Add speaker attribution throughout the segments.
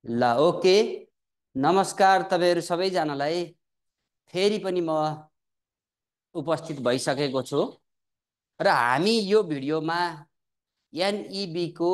Speaker 1: ल ओके नमस्कार तपाईहरु सबैजनालाई फेरि पनि म उपस्थित भइसकेको छु र हामी यो भिडियोमा एनईबी को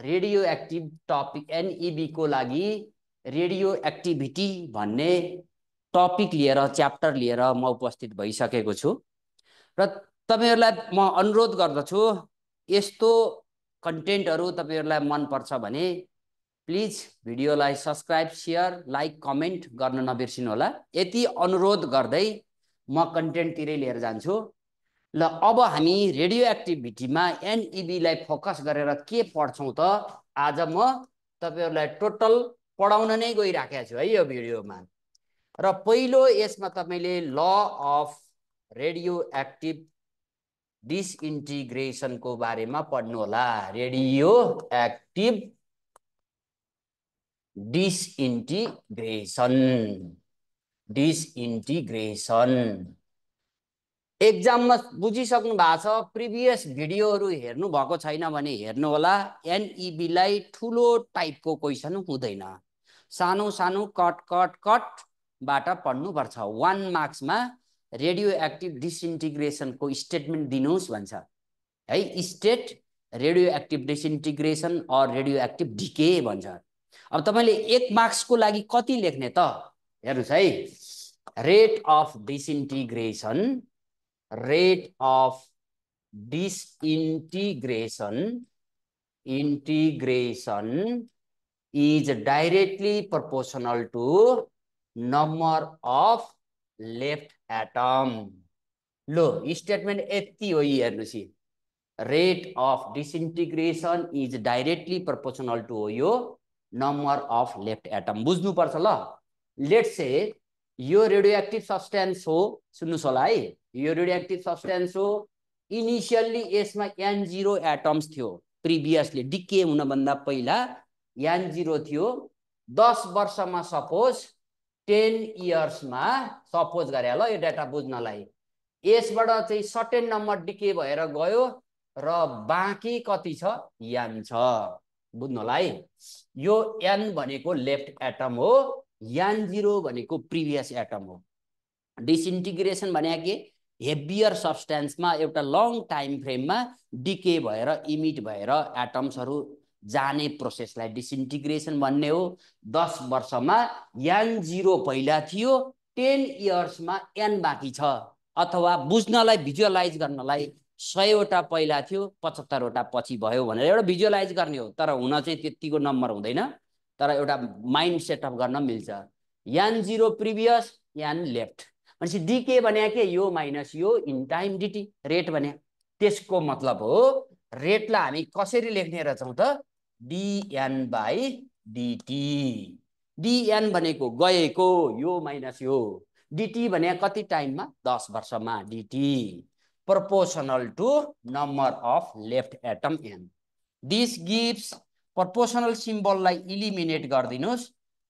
Speaker 1: रेडियो एक्टिभ टपिक एनईबी को लागि रेडियो एक्टिभिटी भन्ने टपिक लिएर च्याप्टर लिएर म उपस्थित भइसकेको छु र तपाईहरुलाई म अनुरोध गर्दछु यस्तो कन्टेन्टहरु तपाईहरुलाई मन पर्छ भने प्लिज भिडियोलाई सब्स्क्राइब शेयर लाइक कमेन्ट गर्न नबिर्सिनु होला यति अनुरोध गर्दै म कन्टेन्ट तिरै लिएर जान्छु ल अब हामी रेडियो एक्टिभिटीमा एनईबी लाई फोकस गरेर के पढ्छौं त आज म तपाईहरुलाई टोटल पढाउन नै गइराखेको छु है यो भिडियोमा र पहिलो यसमा तपाईले law of radio active disintegration को बारेमा पढ्नु होला रेडियो एक्टिभ डिसइन्टिग्रेसन एक्जाममा बुझिसक्नु भएको छ प्रिभियस भिडियोहरु हेर्नु भएको छैन भने हेर्नु होला एनईबी लाई ठुलो टाइपको क्वेशन हुँदैन सानो सानो कट कट कट बाट पढ्नु पर्छ 1 मार्क्स मा रेडियो एक्टिभ डिसइन्टिग्रेसन को स्टेटमेन्ट दिनुस् भन्छ है state radioactive disintegration or radioactive decay भन्छ अब तपाईले 1 मार्क्स को लागि कति लेख्ने त हेर्नुस् है rate of disintegration is directly proportional to number of left atom. Low statement यति हो हेर्नुस् rate of disintegration is directly proportional to यो number of left atom बुझ्नु पर्छ ल लेट्स से यो रेडियोएक्टिभ सब्स्टेन्स हो सुन्नुस् होला है यो रेडियोएक्टिभ सब्स्टेन्स हो इनिशियली यसमा n0 एटम्स थियो प्रिभियसली डिके हुन भन्दा पहिला n0 थियो 10 वर्षमा सपोज 10 इयर्स मा सपोज गरे ल यो डाटा बुझ्नलाई यसबाट चाहिँ सर्टेन नम्बर डिके भएर गयो र बाँकी कति छ n छ बुझ्नु होला है यो n भनेको लेफ्ट एटम हो n0 भनेको प्रिभियस एटम हो डिसइन्टिग्रेसन भने के हेभियर सब्स्टेन्समा एउटा लङ टाइम फ्रेममा डिके भएर इमिट भएर एटम्सहरु जाने प्रोसेसलाई डिसइन्टिग्रेसन भन्ने हो 10 वर्षमा n0 पहिला थियो 10 इयर्समा n बाँकी छ अथवा बुझ्नलाई भिजुअलाइज गर्नलाई 100 वटा पहिला थियो 75 वटा पछि भयो भनेर एउटा भिजुअलाइज गर्ने हो तर हुन चाहिँ त्यतिको नम्बर हुँदैन तर एउटा माइन्ड सेटअप गर्न मिल्छ n0 प्रिभियस n लेफ्ट भनेपछि डिके भने के यो माइनस यो इन टाइम डिटी रेट भने त्यसको मतलब हो रेटलाई हामी कसरी लेख्ने रहेछौं त dn बाइ dt dn भनेको गएको यो माइनस यो dt भने कति टाइममा 10 वर्षमा dt proportional to number of left atom n this gives proportional symbol लाई eliminate गर्दिनुस्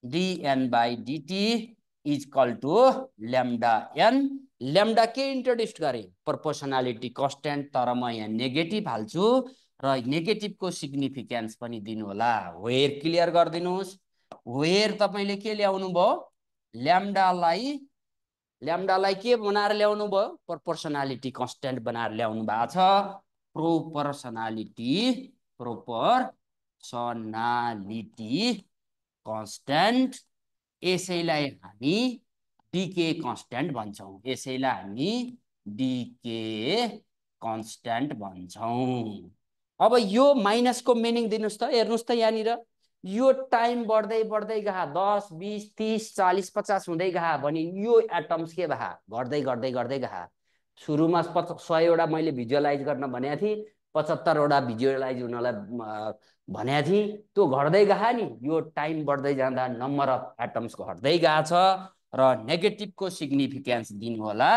Speaker 1: dn by dt is equal to lambda n lambda के इन्ट्रोड्युस गरे प्रोपोर्शनालिटी कांस्टेंट तर म यहाँ नेगेटिभ हाल्छु र नेगेटिभ को सिग्निफिकेन्स पनि दिनु होला वेयर क्लियर गर्दिनुस् वेयर तपाईले के ल्याउनु भयो ल्याम्डालाई के बनाएर ल्याउनु भयो प्रोपोर्शनालिटी कांस्टेंट बनाएर ल्याउनु भएको छ प्रोपोर्शनालिटी कांस्टेंट यसैलाई हामी डिके कांस्टेंट भन्छौं यसैलाई हामी डिके कांस्टेंट भन्छौं अब यो माइनस को मिनिङ दिनुस् त हेर्नुस् त यहाँनिर यो टाइम बढ्दै बढ्दै गए 10 20 30 40 50 हुँदै गए भने यो एटम्स के भए घट्दै घट्दै गर्दै गए सुरुमा 100 वटा मैले भिजुअलाइज गर्न भनेको थिए 75 वटा भिजुअलाइज हुनलाई भनेको थिए त्यो घट्दै गए नि यो टाइम बढ्दै जाँदा नम्बर अफ एटम्स घट्दै गएको छ र नेगेटिभ को सिग्निफिकेन्स दिनु होला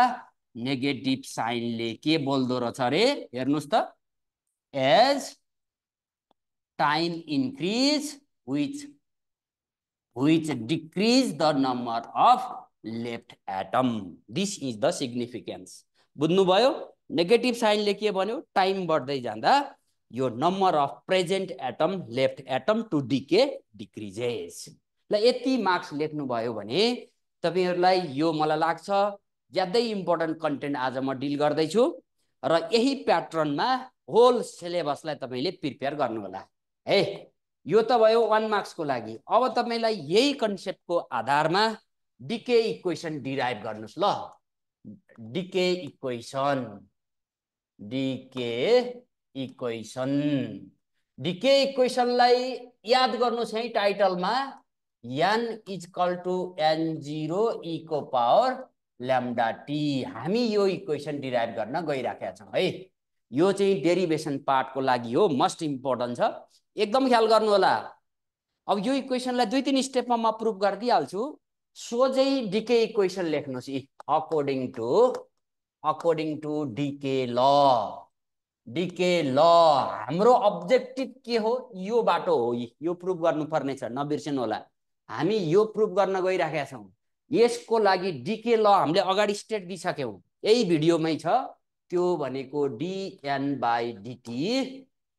Speaker 1: नेगेटिभ साइनले के बोल्दो रहेछ रे हेर्नुस् त as time increase which decrease the number of left atom this is the significance बुझ्नु भयो नेगेटिभ साइनले के भन्यो टाइम बढ्दै जाँदा यो number of present atom left atom to decay decreases ल यति मार्क्स लेख्नुभयो भने तपाईहरुलाई यो मलाई लाग्छ ज्यादै इम्पोर्टेन्ट कन्टेन्ट आज म डिल गर्दैछु र यही प्याटर्नमा होल सिलेबसलाई तपाईले प्रिपेयर गर्नु होला है। यो त भयो 1 मार्क्स को लागि। अब तपाईलाई यही कन्सेप्टको आधारमा डीके इक्वेसन डिराइभ गर्नुस् ल। डीके इक्वेसन डीके इक्वेसनलाई याद गर्नुस् है टाइटलमा n equal to n0 e को पावर लैम्डा टी। हामी यो इक्वेसन डिराइभ गर्न गइराखेका छौं है। यो चाहिँ डेरिवेसन पार्ट को लागि हो, मस्ट इम्पोर्टेन्ट छ, एकदम ख्याल गर्नु होला। अब यो इक्वेसनलाई 2-3 स्टेपमा म प्रुफ गरिदिहाल्छु। सोझै डीके इक्वेसन लेख्नुस् according to decay law. Decay law हाम्रो अब्जेक्टिभ के हो, यो बाटो हो, यो प्रुफ गर्नुपर्ने छ, नबिर्सनु होला। हामी यो प्रुफ गर्न गइराखेका छौं। यसको लागि डीके ल हामीले अगाडि स्टेट दिइसक्यौं, यही भिडियोमै छ। त्यो भनेको dn/dt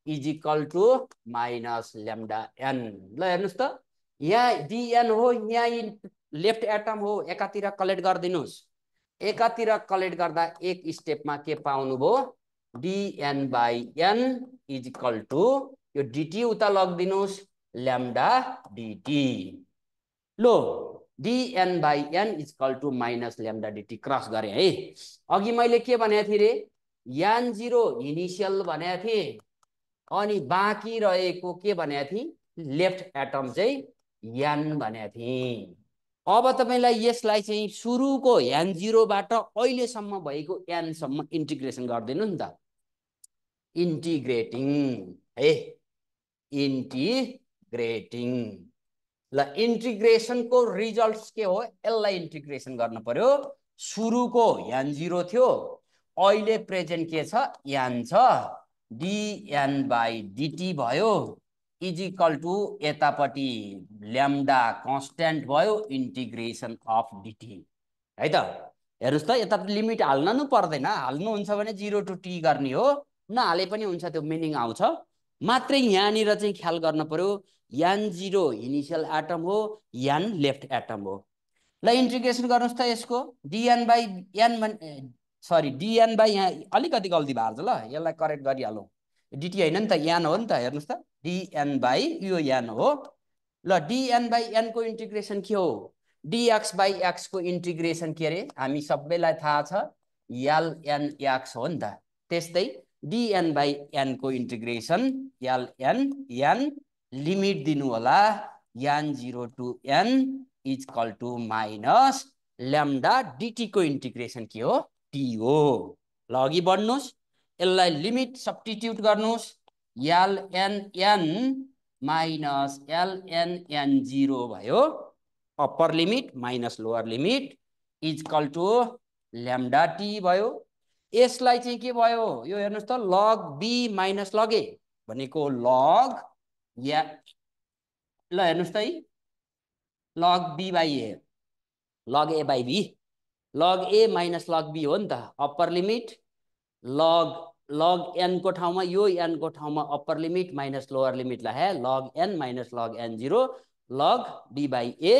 Speaker 1: is equal to minus lambda n। ल हेर्नुस् त, यहाँ dn हो, यहाँ लेफ्ट एटम हो, एकातिर कलेक्ट गर्दिनुस्। एकातिर कलेक्ट गर्दा एक स्टेपमा के पाउनु भो, dn/n इज इक्वल टु यो dt उता लगिदिनुस् लैम्डा dt। लो dn/n is equal to minus lambda dt cross गरे है। अघि मैले के भनेको थिए रे, n0 इनिशियल भनेको थिए, अनि बाँकी रहेको के भनेको थिए, लेफ्ट एटम चाहिँ n भनेको थिए। अब तपाईलाई यसलाई चाहिँ सुरुको n0 बाट अहिलेसम्म भएको n सम्म इन्टिग्रेसन गर्दिनु नि त। इन्टिग्रेटिङ है, इन्टिग्रेटिङ। ल इन्टिग्रेसन को रिजल्ट्स के हो, यसलाई इन्टिग्रेसन गर्न पर्यो। सुरुको n0 थियो, अहिले प्रेजेन्ट के छ, n छ, dn/dt भयो इज इक्वल टु यतापट्टि लैम्डा कन्स्टेन्ट भयो इन्टिग्रेसन अफ dt है त। हेर्नुस् त, यता लिमिट हाल्न न पर्दैन, हाल्नुहुन्छ भने 0 टु t गर्ने हो, नहाले पनि हुन्छ, त्यो मिनिङ आउँछ। मात्रै यहाँनिर चाहिँ ख्याल गर्न पर्यो, n0 इनिशियल एटम हो, n लेफ्ट एटम हो। ल इन्टिग्रेसन गर्नुस् त यसको dn/n सरी dn बाइ, यहाँ अलिकति गल्ती भएको छ, ल यसलाई करेक्ट गरिहालौँ। dt हैन नि त, n हो नि त। हेर्नुस् त, dn/, यो n हो। ल dn/n को इन्टिग्रेसन के हो, dx/x को इन्टिग्रेसन के रे, हामी सबैलाई थाहा छ ln(x) हो नि त। त्यस्तै dn/n को इन्टिग्रेसन ln(n) लिमिट दिनु होला, n0 to n is equal to minus lambda dt को इन्टिग्रेसन के हो, t हो। ल अघि बढ्नुस्, यसलाई लिमिट सब्स्टिट्युट गर्नुस्, ln(n) माइनस ln(n0) भयो, upper limit minus lower limit is equal to lambda t भयो। यसलाई चाहिँ के भयो, यो हेर्नुस् त, log b minus log a भनेको log या, ल हेर्नुस् त है, log b by a, log a by b, log a minus log b हो नि त। अप्पर लिमिट log n को ठाउँमा यो n को ठाउँमा upper limit minus lower limit है, log n minus log n0 log b by a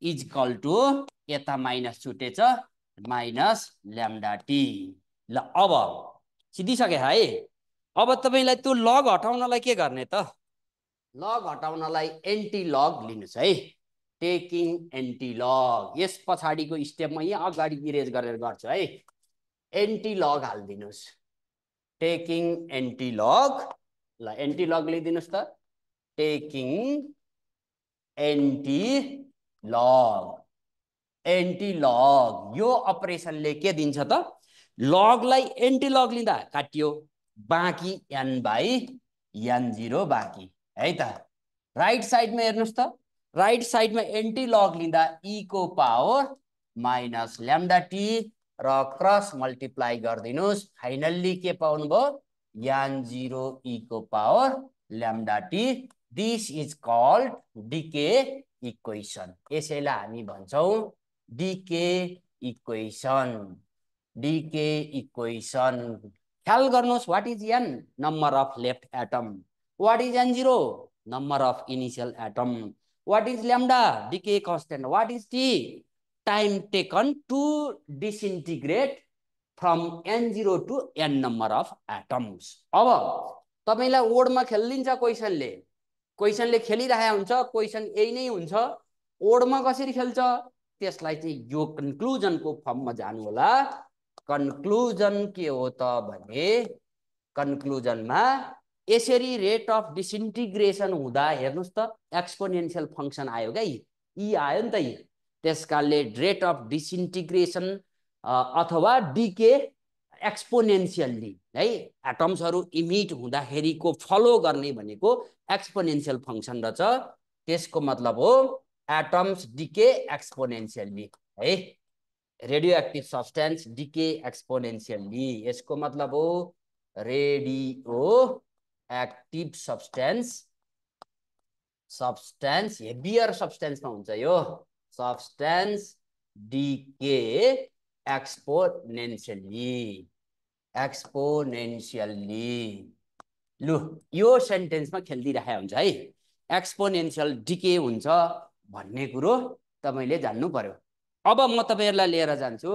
Speaker 1: is equal to यता माइनस छुटेछ माइनस लैम्डा t। ल अब सिधिसक्यो है। अब तपाईलाई त्यो लग हटाउनलाई के गर्ने त, लग हटाउनलाई एन्टी लग लिनुस् है, टेकिङ एन्टी लग। यस पछाडिको स्टेप म यहाँ अगाडि इरेज गरेर गर्छु है। एन्टी लग हाल्दिनुस्, टेकिङ एन्टी लग। ल एन्टी लग लिदिनुस् त, टेकिङ एन्टी लग। एन्टी लग यो अपरेसनले के दिन्छ त, लगलाई एन्टी लग लिँदा काटियो, बाँकी n/n0 बाँकी है त। राइट साइडमा हेर्नुस् त, राइट साइडमा एन्टी लग लिँदा e को पावर माइनस लैम्डा t र क्रस मल्टिप्लाई गर्दिनुस्, फाइनल्ली के पाउनु भो, n0 e को power lambda t। This is called decay equation. यसैलाई हामी भन्छौं डीके इक्वेसन। डीके इक्वेसन ख्याल गर्नुहोस्, what is n, number of left atom, what is n0, number of initial atom, What is lambda? Decay constant. What is T? Time taken to disintegrate from n0 to n number of atoms. अब तपाईलाई ओडमा खेल्दिन्छ क्वेशनले, क्वेशनले खेलिरहेको हुन्छ, question यही नै हुन्छ। ओडमा कसरी खेल्छ त्यसलाई चाहिँ यो कन्क्लुजनको फर्ममा जानु होला। कन्क्लुजन के हो त भने कन्क्लुजनमा यसरी रेट अफ डिसइन्टिग्रेसन हुँदा हेर्नुस् त एक्सपोनेन्शियल फंक्सन आयो क्या, यी आयो नि त। यी त्यसकारणले रेट अफ डिसइन्टिग्रेसन अथवा डिके एक्सपोनेन्शियली है एटम्सहरु इमिट हुँदाखेरिको फलो गर्ने भनेको एक्सपोनेन्शियल फंक्सन रहेछ। त्यसको मतलब हो एटम्स डिके एक्सपोनेन्शियली है। Radio active substance decay exponentially, यसको मतलब हो रेडियो एक्टिभ सब्सटेन्स हेभियर सब्सटेन्समा हुन्छ यो सब्सटेन्स डिके एक्सपोनेन्शियली। लु यो सेन्टेन्समा खेल्दिरहेको हुन्छ है, एक्सपोनेन्शियल डिके हुन्छ भन्ने कुरो तपाईले जान्नु पर्यो। अब म तपाईहरुलाई लिएर जान्छु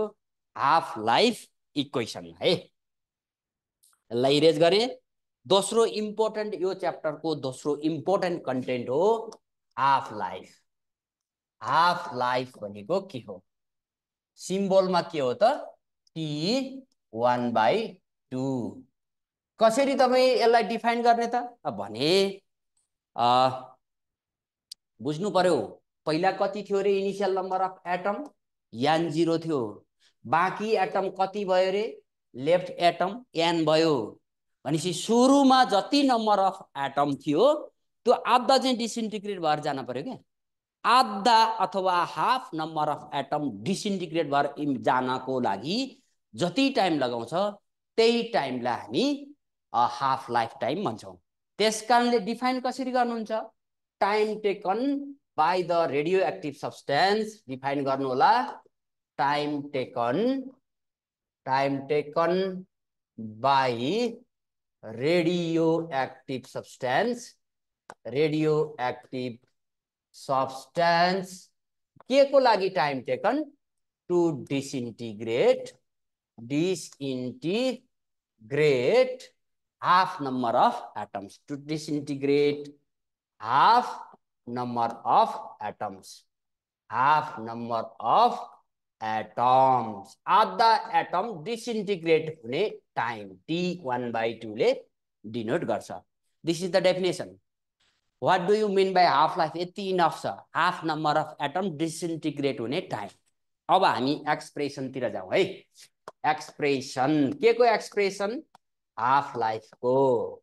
Speaker 1: हाफ लाइफ इक्वेसन है। यसलाई इरेज गरे। दोस्रो इम्पोर्टेन्ट यो च्याप्टरको दोस्रो इम्पोर्टेन्ट कन्टेन्ट हो हाफ लाइफ। हाफ लाइफ भनेको के हो? सिम्बलमा के हो त T1/2। कसरी तपाई यसलाई डिफाइन गर्ने त भने बुझ्नु पर्यो। पहिला कति थियो रे initial number of atom? n0 थियो। बाँकी एटम कति भयो रे? लेफ्ट एटम n भयो। भनेपछि सुरुमा जति नम्बर अफ एटम थियो त्यो आधा चाहिँ डिसइन्टिग्रेट भएर जान पर्यो के। आधा अथवा half number of atom disintegrate भएर जानको लागि जति टाइम लगाउँछ त्यही टाइमलाई हामी हाफ लाइफ टाइम भन्छौं। त्यसकारणले डिफाइन कसरी गर्नुहुन्छ? Time taken by the radioactive substance define गर्नु होला। Time taken by radioactive substance के को लागि time taken? To disintegrate half number of atoms. To disintegrate half number of atoms. आधा atom disintegrate हुने time T1/2 ले denote गर्छ। This is the definition. What do you mean by half life? यति enough छ, half number of atom disintegrate हुने time. अब हामी expression तिर जाउँ है। एक्सप्रेसन के को एक्सप्रेसन? हाफ लाइफ को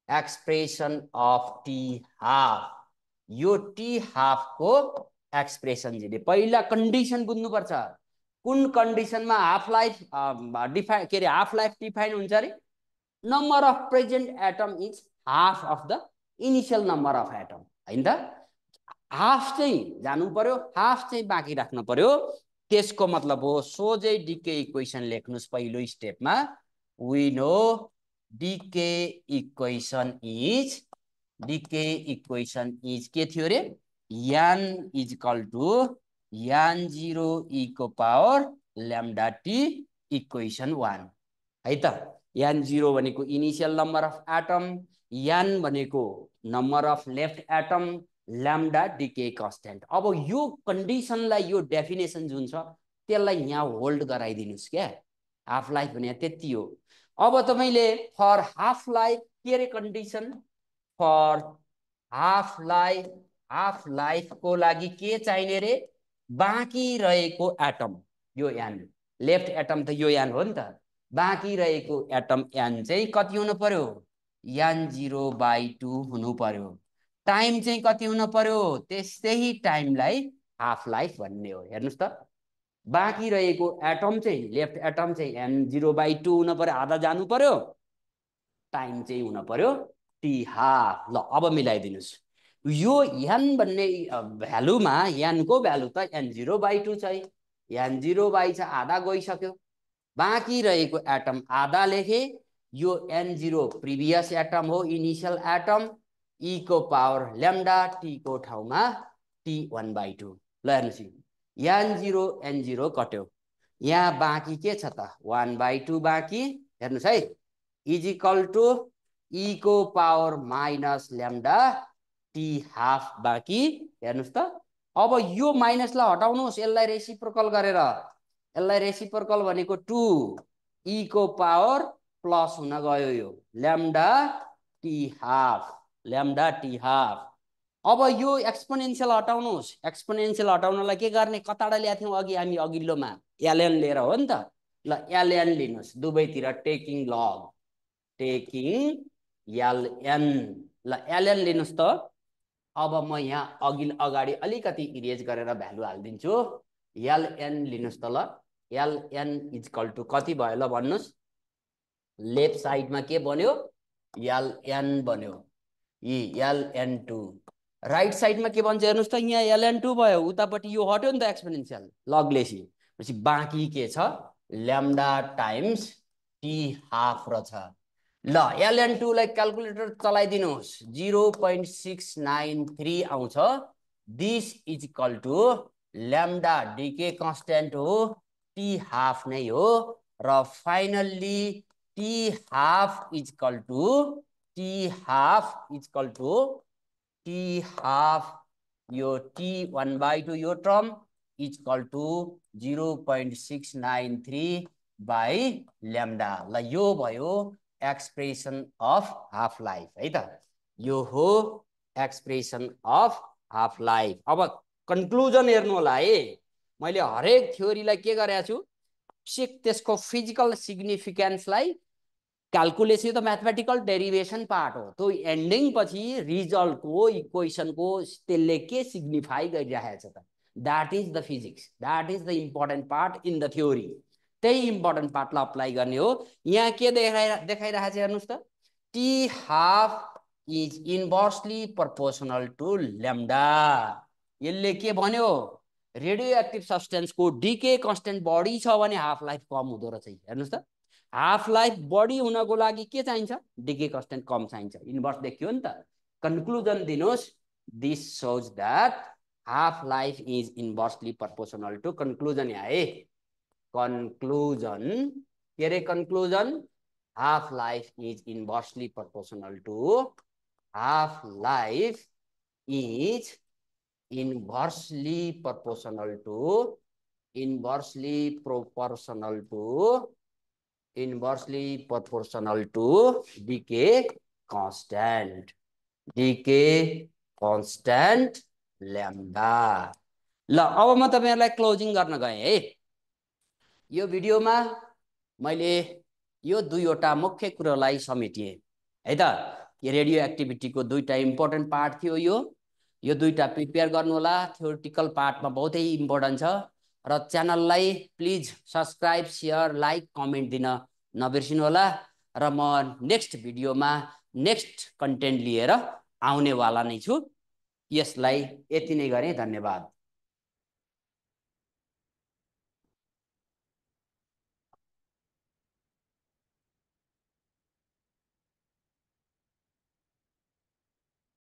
Speaker 1: एक्सप्रेसन अफ टी हाफ। यो टी हाफ को एक्सप्रेसन दिने पहिला कन्डिसन बुझ्नु पर्छ। कुन कन्डिसनमा हाफ लाइफ डिफाइन के रे हाफ लाइफ डिफाइन हुन्छ रे? Number of present atom is half of the initial number of atom हैन त। हाफ चाहिँ जानु पर्यो, हाफ चाहिँ बाँकी राख्नु पर्यो। त्यसको मतलब हो सोझै डिके इक्वेसन लेख्नुस्। पहिलो स्टेपमा we know decay equation is के थियो रे? n is equal to n0 e को पावर लैम्डा t इक्वेसन 1 है त। n0 भनेको initial number of atom, n भनेको number of left atom, lambda decay constant. अब यो कन्डिसनलाई यो डेफिनेसन जुन छ त्यसलाई यहाँ होल्ड गराइदिनुस् क्या। हाफ लाइफ भने त्यति हो। अब तपाईले फर हाफ लाइफ के रे कन्डिसन? फर हाफ लाइफ को लागि के चाहिने रे? बाँकी रहेको एटम यो n, लेफ्ट एटम त यो n हो नि त। बाँकी रहेको एटम n चाहिँ कति हुनु पर्यो? n0/2 हुनु पर्यो। टाइम चाहिँ कति हुनु पर्यो? त्यही टाइमलाई हाफ लाइफ भन्ने हो। हेर्नुस् त बाँकी रहेको एटम चाहिँ लेफ्ट एटम चाहिँ n0/2 हुनु पर्यो, आधा जानु पर्यो। टाइम चाहिँ हुनु पर्यो टी हाफ। ल अब मिलाइदिनुस्। यो n भन्ने भ्यालुमा n को भ्यालु त n0/2 छ। n0/2 छ, आधा गइसक्यो। बाँकी रहेको एटम आधा लेखे। यो n0 प्रिभियस एटम हो, इनिशियल एटम। e को पावर लैम्डा t को ठाउँमा T1/2 ल हेर्नुस् n0 n0 कट्यो यहाँ बाँकी के छ त 1/2 बाँकी हेर्नुस् है इज इक्वल टु e को power minus lambda t half बाँकी हेर्नुस् त अब यो माइनसलाई हटाउनुस् यसलाई रेसिप्रोकल गरेर यसलाई रेसिप्रोकल भनेको 2 e को पावर प्लस हुन गयो यो ल्याम्डा t हाफ अब यो एक्सपोनेन्शियल हटाउनुस् एक्सपोनेन्शियल हटाउनलाई के गर्ने कताडा ल्याएको थियौँ अघि हामी अघिल्लोमा ln लिएर हो नि त ल ln लिनुस् दुवैतिर टेकिङ लग टेकिङ ln ल ln लिनुस् त अब म यहाँ अगाडि अलिकति इरेज गरेर भ्यालु हाल्दिन्छु ln लिनुस् त ल ln इज इक्वल टु कति भयो ल भन्नुस् लेफ्ट साइडमा के बन्यो ln बन्यो ln2 राइट साइडमा के भन्छ हेर्नुस् त यहाँ ln2 भयो उतापट्टि यो हट्यो नि त एक्सपोनेन्शियल लगलेसी पछि बाँकी के छ ल्याम्डा टाइम्स t हाफ र छ ल ln2 लाई क्याल्कुलेटर चलाइदिनुस् 0.693 आउँछ this is equal to lambda decay constant हो t हाफ नै हो र finally t half is equal to t half यो t1/2 यो term is equal to 0.693 by lambda ल यो भयो एक्सप्रेसन अफ हाफ लाइफ है त यो हो एक्सप्रेसन अफ हाफ लाइफ अब कन्क्लुजन हेर्नु होला है मैले हरेक थ्योरीलाई के गरेको छु त्यसको फिजिकल सिग्निफिकेन्सलाई क्याल्कुलेसन त म्याथमेटिकल डेरिवेसन पार्ट हो त्यो एन्डिङ पछि रिजल्टको इक्वेसनको त्यसले के सिग्निफाई गरिरहेको छ त that is the physics that is the important part in the theory त्यही इम्पोर्टेन्ट पार्टलाई अप्लाई गर्ने हो यहाँ के देखाइरहेको छ हेर्नुस् त T half is inversely proportional to lambda यसले के भन्यो रेडियो एक्टिभ सब्सटेन्सको डीके कन्स्टेन्ट बढी छ भने हाफ लाइफ कम हुँदो रहेछ हेर्नुस् त हाफ लाइफ बढी हुनको लागि के चाहिन्छ डीके कन्स्टेन्ट कम चाहिन्छ इन्भर्स देखियो नि त कन्क्लुजन दिनुस् this shows that half life is inversely proportional to conclusion यहाँ है कन्क्लुजन के रे conclusion half life is inversely proportional to half life is inversely proportional to decay constant lambda ल अब म तपाईहरुलाई क्लोजिङ गर्न गए है यो भिडियोमा मैले यो दुईवटा मुख्य कुरालाई समेटिए है त रेडियो एक्टिभिटीको दुईटा इम्पोर्टेन्ट पार्ट थियो यो दुईटा प्रिपेयर गर्नु होला थ्योरेटिकल पार्टमा बहुतै इम्पोर्टेन्ट छ र च्यानललाई please subscribe share like comment दिन नबिर्सिनु होला र म नेक्स्ट भिडियोमा नेक्स्ट कन्टेन्ट लिएर आउने वाला नै छु यसलाई यति नै गरे धन्यवाद।